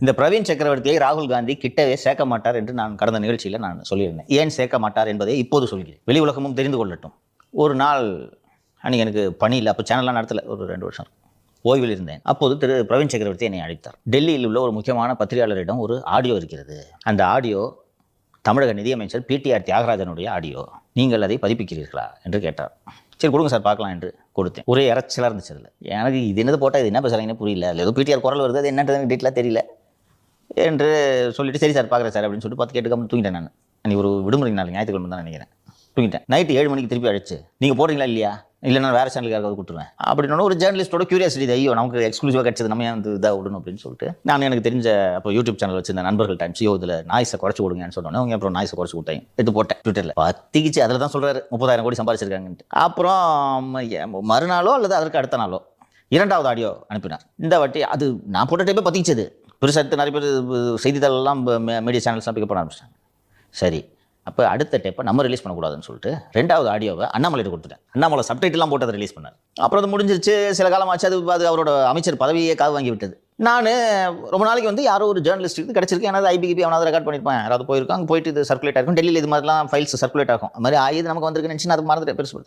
இந்த பிரவீன் சக்கரவர்த்தியை ராகுல் காந்தி கிட்டவே சேர்க்க மாட்டார் என்று நான் கடந்த நிகழ்ச்சியில் நான் சொல்லியிருந்தேன். ஏன் சேர்க்க மாட்டார் என்பதை இப்போது சொல்கிறேன், வெளி உலகமும் தெரிந்து கொள்ளட்டும். ஒரு நாள் அன்றைக்கி எனக்கு பணி இல்லை, அப்போ சேனல்லாம் நடத்தலை, ஒரு 2 வருஷம் ஓய்வில் இருந்தேன். அப்போது திரு பிரவீன் சக்கரவர்த்தி என்னை அழைத்தார். டெல்லியில் உள்ள ஒரு முக்கியமான பத்திரிகையாளரிடம் ஒரு ஆடியோ இருக்கிறது. அந்த ஆடியோ தமிழக நிதியமைச்சர் பிடிஆர் தியாகராஜனுடைய ஆடியோ, நீங்கள் அதை பதிப்பிக்கிறீர்களா என்று கேட்டார். சரி கொடுங்க சார் பார்க்கலாம் என்று கொடுத்தேன். ஒரே இறைச்சலாக இருந்துச்சு. அதில் எனக்கு இது என்னது போட்டால் இது என்ன பேசுகிறாங்கன்னு புரியல, அதில் ஏதோ பிடிஆர் குரல் வருது, அது என்னன்றது எனக்கு டீட்டெயிலாக தெரியல என்று சொல்லிவிட்டு சரி சார் பார்க்குறேன் சார் அப்படின்னு சொல்லிட்டு 10 கேட்டுக்காமல் தூங்கிட்டேன். நான் அன்றைக்கி ஒரு விடுமுறை நாள், ஞாயிற்றுக்கிழமை தான் நினைக்கிறேன், தூங்கிட்டேன். நைட்டு 7 மணிக்கு திருப்பி அழைச்சு நீங்கள் போடுறீங்களா இல்லையா, இல்லை நான் வேறு சேனலுக்கு யாராவது கொடுத்துருவேன் அப்படின்னு ஒரு ஜேர்னலிஸ்டோட கியூரியாசிட்டி, ஐயோ நமக்கு எக்ஸ்க்ளூசிவாக கிடச்சது, நம்ம வந்து இதாக விடணும் அப்படின்னு சொல்லிட்டு நான் எனக்கு தெரிஞ்ச அப்போ யூடியூப் சேனல் வச்சிருந்த நண்பர்கள் டைம்ஸ் இதில் நாய்ஸை குறைச்சி விடுங்கன்னு சொன்னோன்னே அவங்க அப்புறம் நாய்ஸை குறைச்சி விட்டாங்க, எடுத்து போட்டேன் ட்விட்டரில். பத்திக்கிச்சு அதில் தான் சொல்கிறாரு 30,000 கோடி சம்பாதிச்சிருக்காங்கன்ட்டு. அப்புறம் மறுநாளோ அல்லது அதற்கு அடுத்த நாளோ 2வது ஆடியோ அனுப்பினார். இந்த வாட்டி அது நான் போட்ட டைப்பே பற்றிக்கிச்சது, பெருசாக நிறைய பேர் செய்தித்தாளெல்லாம் மீடியா சேனல்ஸ்லாம் பிக்கப் பண்ண ஆரம்பிச்சிட்டாங்க. சரி, அப்போ அடுத்த டேப்பை நம்ம ரிலீஸ் பண்ணக்கூடாதுன்னு சொல்லிட்டு 2வது ஆடியோவை அண்ணாமலையிட்ட கொடுத்துட்டேன். அண்ணாமலை சப்டைட்டிலாம் போட்டு அதை ரிலீஸ் பண்ணார். அப்புறம் அது முடிஞ்சிருச்சு, சில காலம் ஆச்சு. அது அவரோட அமைச்சர் பதவியே காது வாங்கி விட்டது. நான் ரொம்ப நாளைக்கு வந்து யாரோ ஒரு ஜேர்னலிஸ்ட்டுக்கு கிடச்சிருக்கு, ஏன்னா ஐபிகிபி அவனாவது ரெக்கார்ட் பண்ணியிருப்பான், யாராவது போயிருக்காங்க, போயிட்டு இது சர்க்குலேட் ஆகும், டெல்லியில் இது மாதிரிலாம் ஃபைல்ஸ் சர்க்குலேட் ஆகும், அது மாதிரி ஆயுது நமக்கு வந்திருக்குன்னு நினச்சி அதுக்கு மறந்துட்டு பெருசு